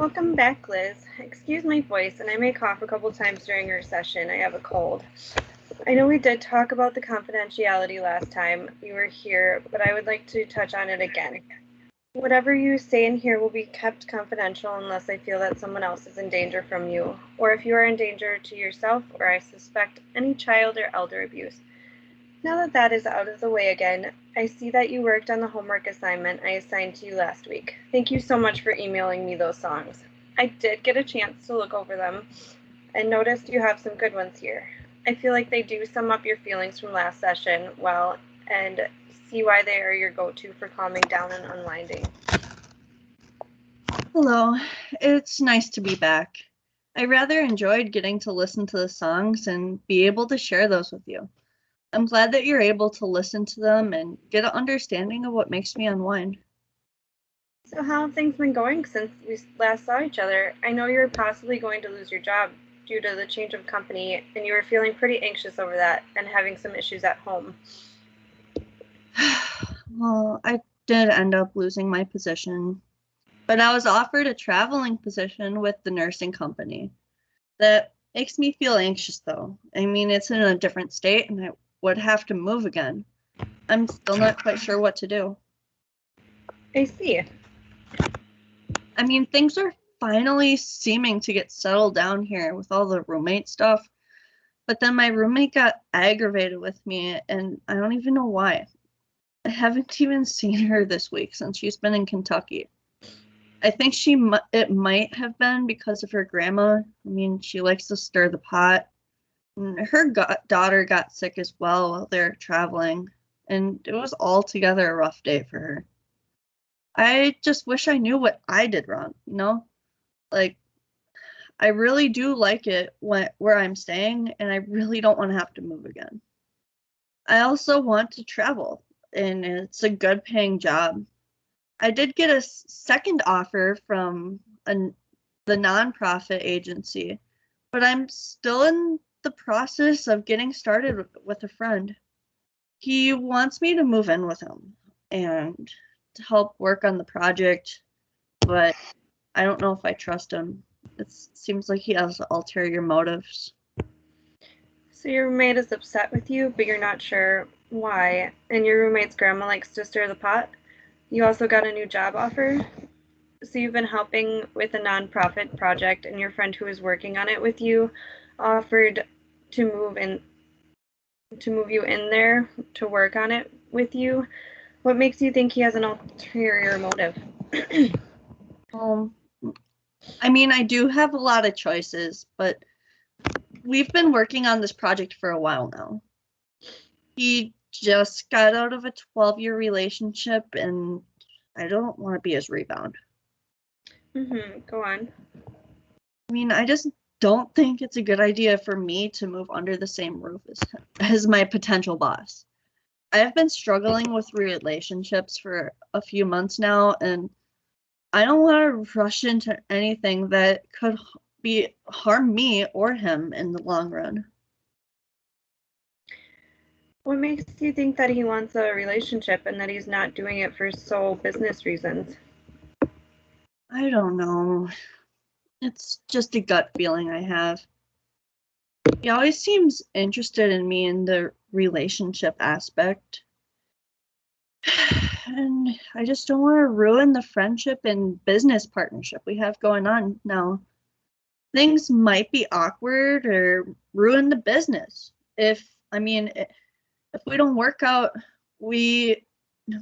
Welcome back, Liz. Excuse my voice, and I may cough a couple times during our session. I have a cold. I know we did talk about the confidentiality last time you were here, but I would like to touch on it again. Whatever you say in here will be kept confidential unless I feel that someone else is in danger from you, or if you are in danger to yourself, or I suspect any child or elder abuse. Now that that is out of the way again, I see that you worked on the homework assignment I assigned to you last week. Thank you so much for emailing me those songs. I did get a chance to look over them and noticed you have some good ones here. I feel like they do sum up your feelings from last session well and see why they are your go-to for calming down and unwinding. Hello, it's nice to be back. I rather enjoyed getting to listen to the songs and be able to share those with you. I'm glad that you're able to listen to them and get an understanding of what makes me unwind. So how have things been going since we last saw each other? I know you're possibly going to lose your job due to the change of company, and you were feeling pretty anxious over that and having some issues at home. Well, I did end up losing my position, but I was offered a traveling position with the nursing company. That makes me feel anxious, though. I mean, it's in a different state, and I would have to move again. I'm still not quite sure what to do. I see. I mean, things are finally seeming to get settled down here with all the roommate stuff. But then my roommate got aggravated with me, and I don't even know why. I haven't even seen her this week since she's been in Kentucky. I think it might have been because of her grandma. I mean, she likes to stir the pot. And her daughter got sick as well while they're traveling, and it was altogether a rough day for her. I just wish I knew what I did wrong, you know? Like, I really do like it where I'm staying, and I really don't want to have to move again. I also want to travel, and it's a good paying job. I did get a second offer from the nonprofit agency, but I'm still in the process of getting started with a friend. He wants me to move in with him and to help work on the project, but I don't know if I trust him. It seems like he has ulterior motives. So your roommate is upset with you, but you're not sure why, and your roommate's grandma likes to stir the pot. You also got a new job offer. So you've been helping with a nonprofit project, and your friend who is working on it with you offered to move you in there to work on it with you. What makes you think he has an ulterior motive? I mean, I do have a lot of choices, but we've been working on this project for a while now. He just got out of a 12-year relationship, and I don't want to be his rebound. Go on. I mean, I just don't think it's a good idea for me to move under the same roof as my potential boss. I've been struggling with relationships for a few months now, and I don't want to rush into anything that could harm me or him in the long run. What makes you think that he wants a relationship and that he's not doing it for sole business reasons? I don't know. It's just a gut feeling I have. He always seems interested in me in the relationship aspect. And I just don't want to ruin the friendship and business partnership we have going on now. Things might be awkward or ruin the business. If we don't work out, we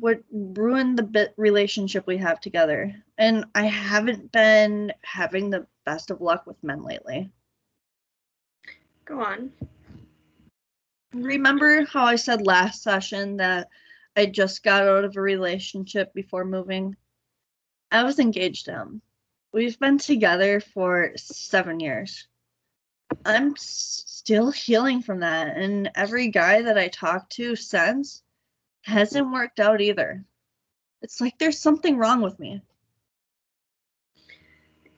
would ruin the relationship we have together. And I haven't been having the best of luck with men lately. Go on. Remember how I said last session that I just got out of a relationship before moving? I was engaged to him. We've been together for 7 years. I'm still healing from that, and every guy that I talked to since hasn't worked out either. It's like there's something wrong with me.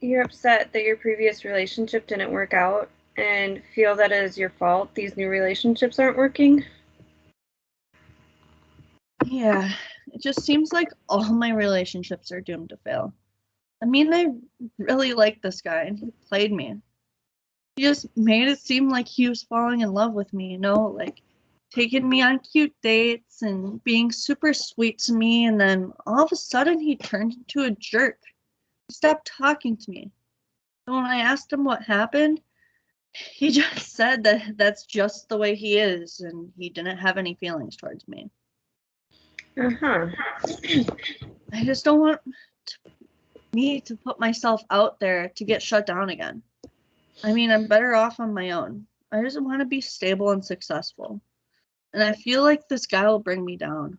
You're upset that your previous relationship didn't work out and feel that it is your fault these new relationships aren't working? Yeah, it just seems like all my relationships are doomed to fail. I mean, I really liked this guy, and he played me. He just made it seem like he was falling in love with me, like taking me on cute dates and being super sweet to me, and then all of a sudden he turned into a jerk. He stopped talking to me. And when I asked him what happened, he just said that that's just the way he is, and he didn't have any feelings towards me. Uh-huh. I just don't want me to put myself out there to get shut down again. I mean, I'm better off on my own. I just want to be stable and successful. And I feel like this guy will bring me down.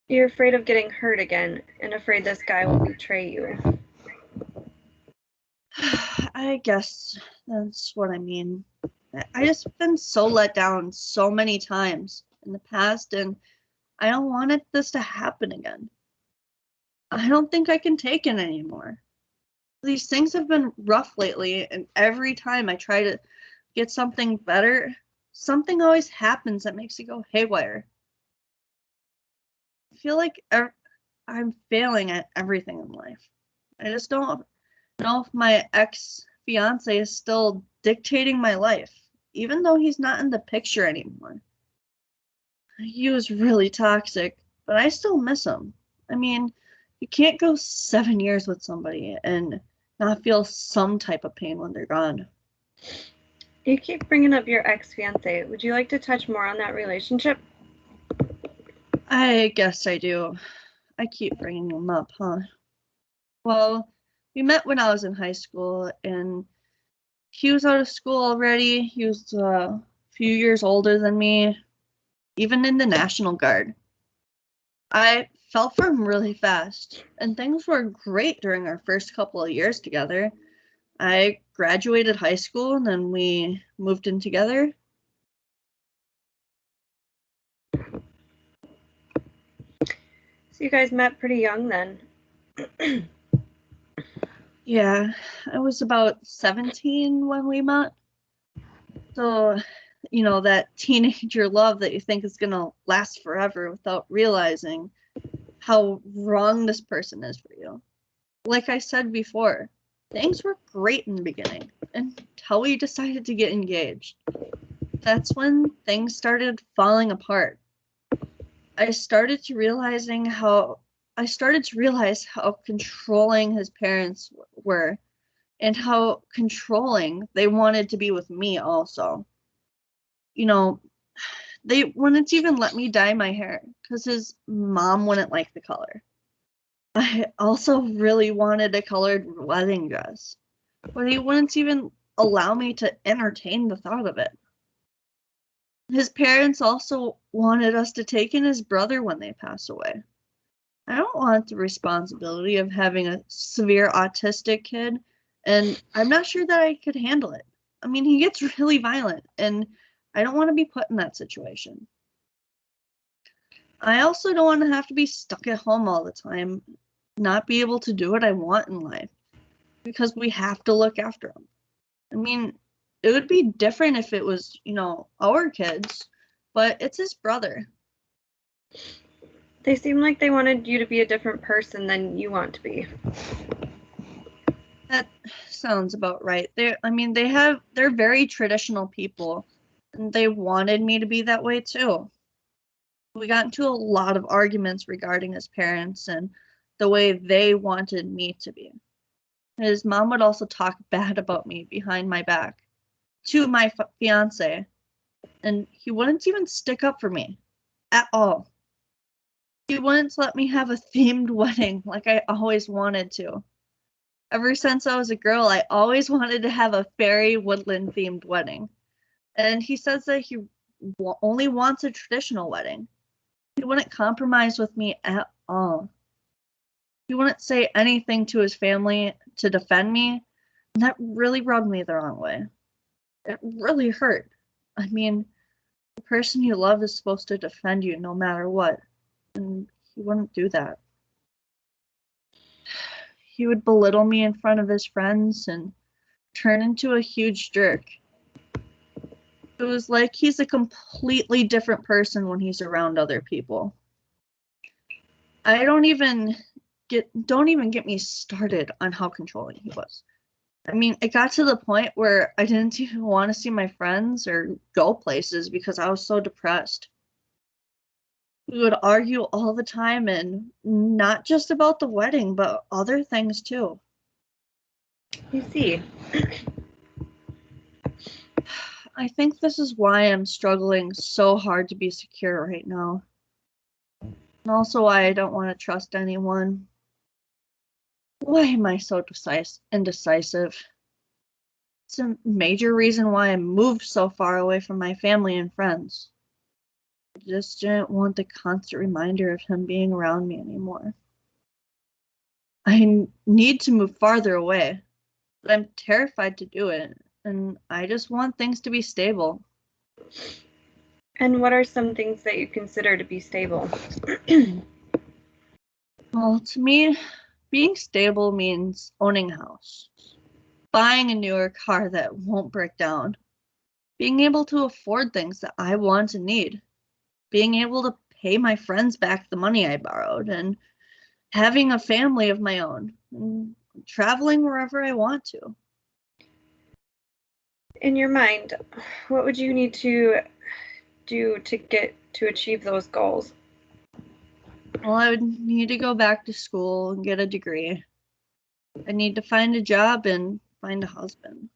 You're afraid of getting hurt again and afraid this guy will betray you. I guess that's what I mean. I just been so let down so many times in the past, and I don't want this to happen again. I don't think I can take it anymore. These things have been rough lately, and every time I try to get something better, something always happens that makes it go haywire. I feel like I'm failing at everything in life. I just don't know if my ex-fiance is still dictating my life, even though he's not in the picture anymore. He was really toxic, but I still miss him. I mean, you can't go 7 years with somebody and not feel some type of pain when they're gone. You keep bringing up your ex-fiance. Would you like to touch more on that relationship? I guess I do. I keep bringing him up, huh? Well, we met when I was in high school, and he was out of school already. He was a few years older than me, even in the National Guard. I fell for him really fast, and things were great during our first couple of years together. I graduated high school, and then we moved in together. So you guys met pretty young then. Yeah, I was about 17 when we met. So, that teenager love that you think is going to last forever without realizing how wrong this person is for you. Like I said before, things were great in the beginning until we decided to get engaged. That's when things started falling apart. I started to realize how controlling his parents were, and how controlling they wanted to be with me also. They wouldn't even let me dye my hair because his mom wouldn't like the color. I also really wanted a colored wedding dress, but he wouldn't even allow me to entertain the thought of it. His parents also wanted us to take in his brother when they pass away. I don't want the responsibility of having a severe autistic kid, and I'm not sure that I could handle it. I mean, he gets really violent, and I don't want to be put in that situation. I also don't want to have to be stuck at home all the time, not be able to do what I want in life, because we have to look after him. I mean, it would be different if it was, our kids, but it's his brother. They seem like they wanted you to be a different person than you want to be. That sounds about right. They're very traditional people, and they wanted me to be that way too. We got into a lot of arguments regarding his parents and the way they wanted me to be. His mom would also talk bad about me behind my back to my fiance, and he wouldn't even stick up for me at all. He wouldn't let me have a themed wedding like I always wanted to. Ever since I was a girl, I always wanted to have a fairy woodland themed wedding. And he says that he only wants a traditional wedding. He wouldn't compromise with me at all. He wouldn't say anything to his family to defend me. And that really rubbed me the wrong way. It really hurt. I mean, the person you love is supposed to defend you no matter what. And he wouldn't do that. He would belittle me in front of his friends and turn into a huge jerk. It was like he's a completely different person when he's around other people. I don't even don't even get me started on how controlling he was. I mean, it got to the point where I didn't even want to see my friends or go places because I was so depressed. We would argue all the time, and not just about the wedding, but other things too. You see. I think this is why I'm struggling so hard to be secure right now. And also why I don't want to trust anyone. Why am I so indecisive? It's a major reason why I moved so far away from my family and friends. I just didn't want the constant reminder of him being around me anymore. I need to move farther away, but I'm terrified to do it, and I just want things to be stable. And what are some things that you consider to be stable? Well, to me, being stable means owning a house, buying a newer car that won't break down, being able to afford things that I want and need, being able to pay my friends back the money I borrowed, and having a family of my own, and traveling wherever I want to. In your mind, what would you need to do to achieve those goals? Well, I would need to go back to school and get a degree. I need to find a job and find a husband,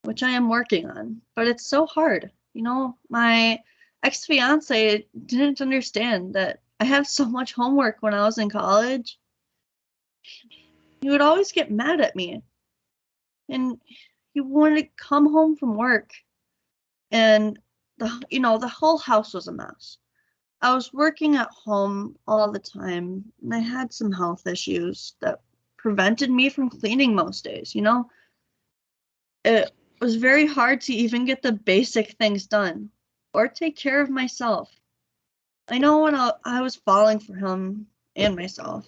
which I am working on, but it's so hard. You know, my ex-fiance didn't understand that I have so much homework when I was in college. He would always get mad at me, and he wanted to come home from work, and the whole house was a mess. I was working at home all the time, and I had some health issues that prevented me from cleaning most days. It was very hard to even get the basic things done or take care of myself. I know when I was falling for him and myself.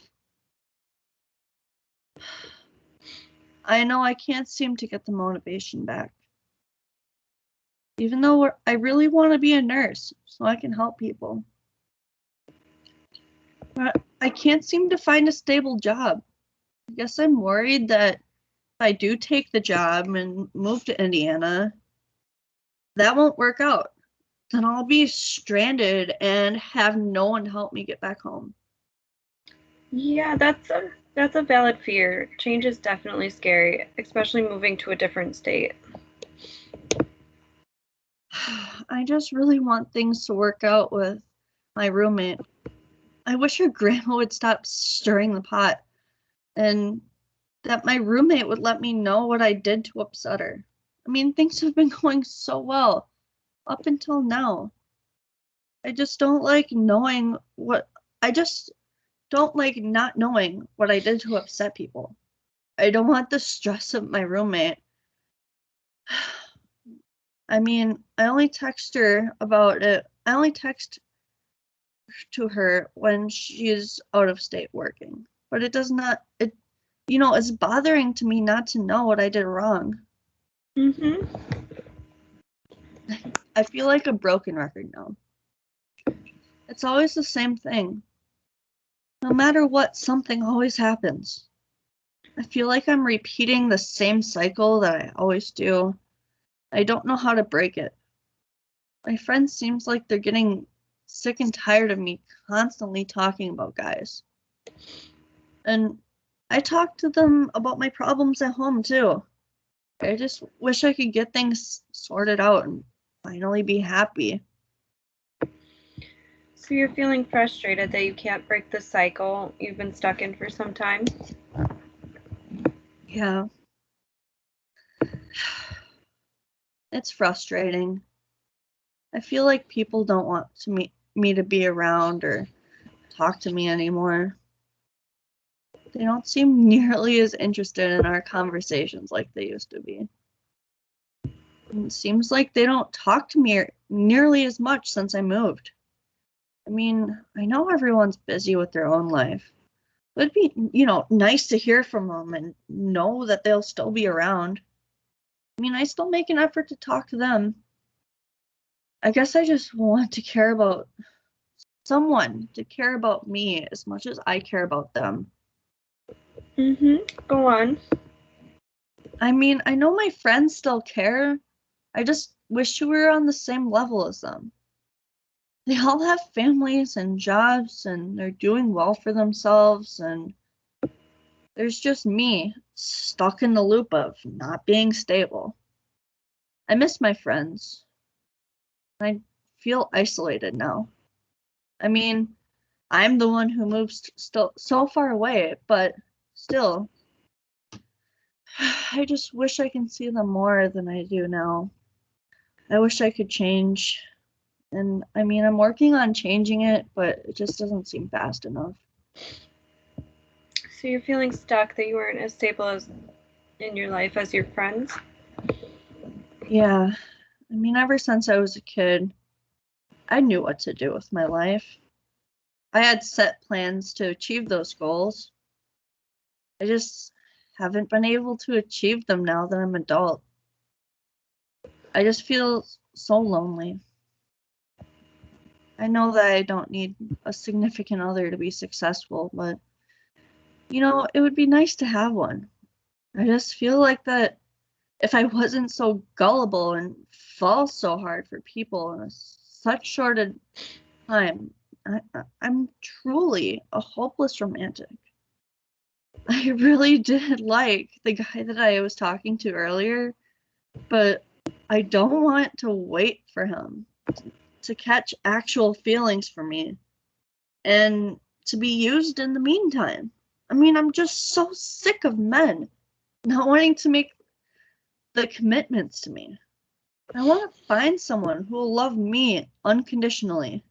I know I can't seem to get the motivation back. Even though I really want to be a nurse so I can help people. But I can't seem to find a stable job. I guess I'm worried that if I do take the job and move to Indiana, that won't work out. Then I'll be stranded and have no one to help me get back home. Yeah, that's a valid fear. Change is definitely scary, especially moving to a different state. I just really want things to work out with my roommate. I wish her grandma would stop stirring the pot and that my roommate would let me know what I did to upset her. I mean, things have been going so well up until now. I just don't like knowing what I just don't like not knowing what I did to upset people. I don't want the stress of my roommate. I mean, I only text her about it. I only text to her when she's out of state working. But it does not it's bothering to me not to know what I did wrong. Mm-hmm. I feel like a broken record now. It's always the same thing. No matter what, something always happens. I feel like I'm repeating the same cycle that I always do. I don't know how to break it. My friends seems like they're getting sick and tired of me constantly talking about guys. And I talk to them about my problems at home too. I just wish I could get things sorted out and finally be happy. So you're feeling frustrated that you can't break the cycle you've been stuck in for some time? Yeah. It's frustrating. I feel like people don't want me to be around or talk to me anymore. They don't seem nearly as interested in our conversations like they used to be. And it seems like they don't talk to me nearly as much since I moved. I mean, I know everyone's busy with their own life. It'd be, nice to hear from them and know that they'll still be around. I mean, I still make an effort to talk to them. I guess I just want to care about someone to care about me as much as I care about them. Go on. I mean, I know my friends still care. I just wish we were on the same level as them. They all have families and jobs, and they're doing well for themselves, and there's just me, stuck in the loop of not being stable. I miss my friends. I feel isolated now. I mean, I'm the one who moves still so far away, but still, I just wish I can see them more than I do now. I wish I could change. And I mean, I'm working on changing it, but it just doesn't seem fast enough. So you're feeling stuck, that you weren't as stable as in your life as your friends? Yeah. I mean, ever since I was a kid, I knew what to do with my life. I had set plans to achieve those goals. I just haven't been able to achieve them now that I'm an adult. I just feel so lonely. I know that I don't need a significant other to be successful, but it would be nice to have one. I just feel like that if I wasn't so gullible and fall so hard for people in such short a time, I'm truly a hopeless romantic. I really did like the guy that I was talking to earlier, but I don't want to wait for him to catch actual feelings for me and to be used in the meantime. I mean, I'm just so sick of men not wanting to make the commitments to me. I want to find someone who will love me unconditionally.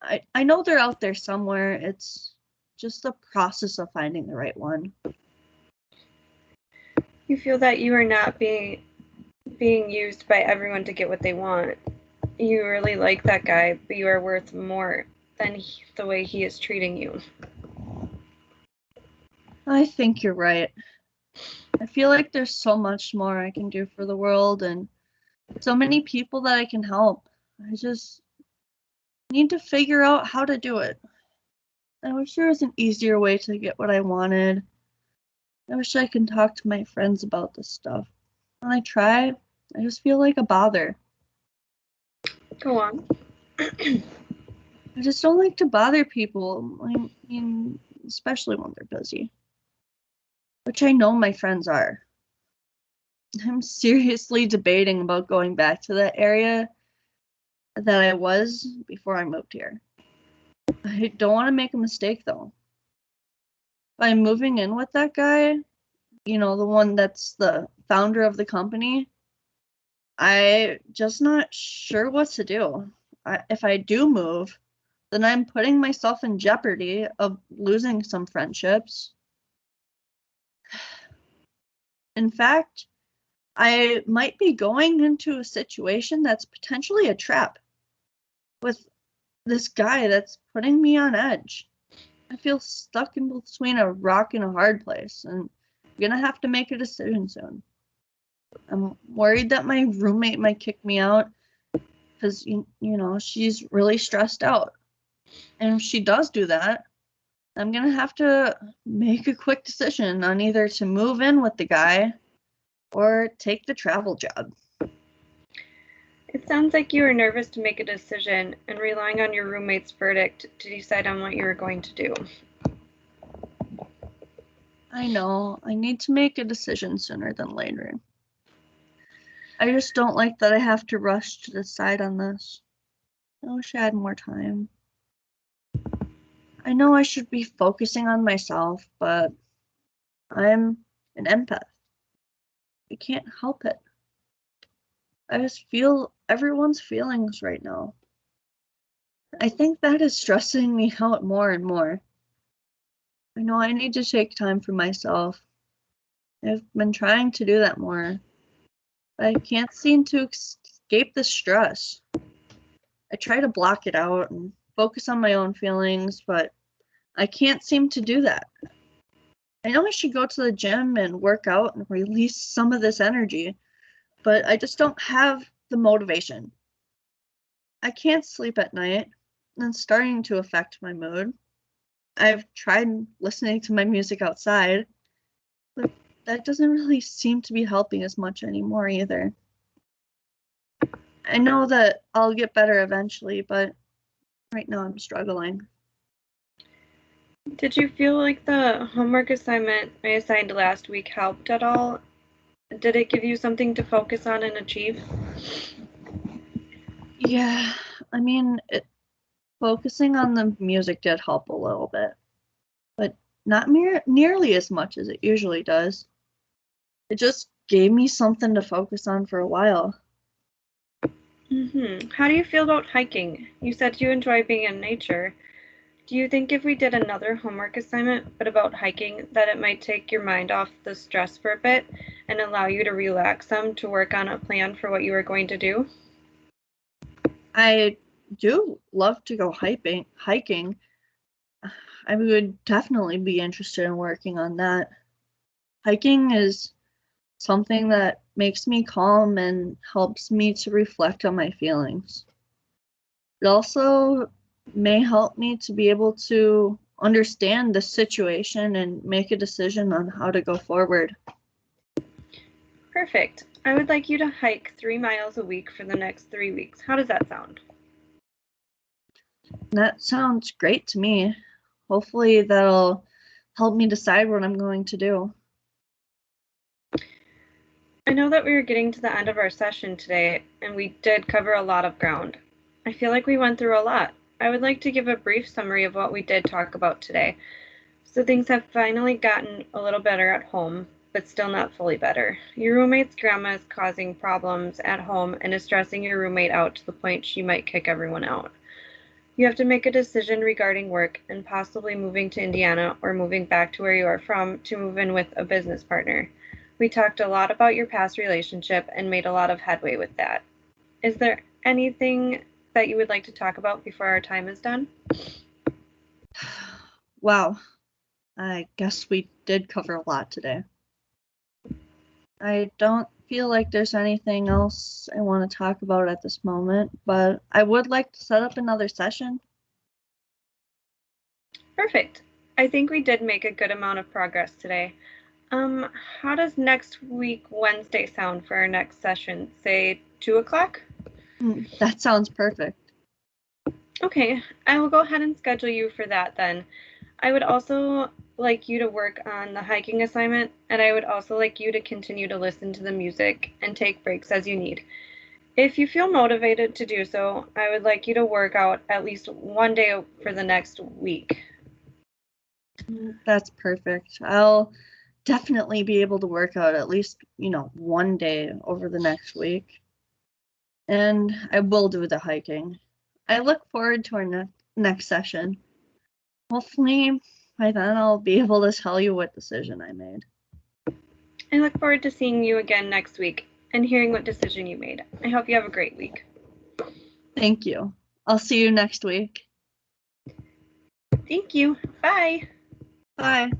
I know they're out there somewhere. It's just the process of finding the right one. You feel that you are not being used by everyone to get what they want. You really like that guy, but you are worth more than the way he is treating you. I think you're right. I feel like there's so much more I can do for the world and so many people that I can help. I just need to figure out how to do it. I wish there was an easier way to get what I wanted. I wish I could talk to my friends about this stuff. When I try, I just feel like a bother. Go on. I just don't like to bother people. I mean, especially when they're busy. Which I know my friends are. I'm seriously debating about going back to that area that I was before I moved here. I don't want to make a mistake though. By moving in with that guy, the one that's the founder of the company, I just not sure what to do. If I do move, then I'm putting myself in jeopardy of losing some friendships. In fact, I might be going into a situation that's potentially a trap with this guy that's putting me on edge. I feel stuck in between a rock and a hard place, and I'm gonna have to make a decision soon. I'm worried that my roommate might kick me out because, she's really stressed out. And if she does do that, I'm gonna have to make a quick decision on either to move in with the guy or take the travel job. It sounds like you were nervous to make a decision and relying on your roommate's verdict to decide on what you were going to do. I know, I need to make a decision sooner than later. I just don't like that I have to rush to decide on this. I wish I had more time. I know I should be focusing on myself, but I'm an empath. I can't help it. I just feel everyone's feelings right now. I think that is stressing me out more and more. I know I need to take time for myself. I've been trying to do that more, but I can't seem to escape the stress. I try to block it out and focus on my own feelings, but I can't seem to do that. I know I should go to the gym and work out and release some of this energy, but I just don't have the motivation. I can't sleep at night. and it's starting to affect my mood. I've tried listening to my music outside, but that doesn't really seem to be helping as much anymore either. I know that I'll get better eventually, but right now I'm struggling. Did you feel like the homework assignment I assigned last week helped at all? Did it give you something to focus on and achieve? Yeah, I mean, focusing on the music did help a little bit, but not nearly as much as it usually does. It just gave me something to focus on for a while. How do you feel about hiking? You said you enjoy being in nature. Do you think if we did another homework assignment, but about hiking, that it might take your mind off the stress for a bit and allow you to relax some to work on a plan for what you are going to do? I do love to go hiking. I would definitely be interested in working on that. Hiking is something that makes me calm and helps me to reflect on my feelings. It also may help me to be able to understand the situation and make a decision on how to go forward. Perfect. I would like you to hike 3 miles a week for the next 3 weeks. How does that sound? That sounds great to me. Hopefully that'll help me decide what I'm going to do. I know that we are getting to the end of our session today, and we did cover a lot of ground. I feel like we went through a lot. I would like to give a brief summary of what we did talk about today. So things have finally gotten a little better at home, but still not fully better. Your roommate's grandma is causing problems at home and is stressing your roommate out to the point she might kick everyone out. You have to make a decision regarding work and possibly moving to Indiana or moving back to where you are from to move in with a business partner. We talked a lot about your past relationship and made a lot of headway with that. Is there anything that you would like to talk about before our time is done? Wow, I guess we did cover a lot today. I don't feel like there's anything else I want to talk about at this moment, but I would like to set up another session. Perfect. I think we did make a good amount of progress today. How does next week Wednesday sound for our next session? Say 2 o'clock? That sounds perfect. Okay, I will go ahead and schedule you for that then. I would also like you to work on the hiking assignment, and I would also like you to continue to listen to the music and take breaks as you need. If you feel motivated to do so, I would like you to work out at least one day for the next week. That's perfect. I'll definitely be able to work out at least, one day over the next week. And I will do the hiking. I look forward to our next session. Hopefully, by then I'll be able to tell you what decision I made. I look forward to seeing you again next week and hearing what decision you made. I hope you have a great week. Thank you. I'll see you next week. Thank you. Bye. Bye.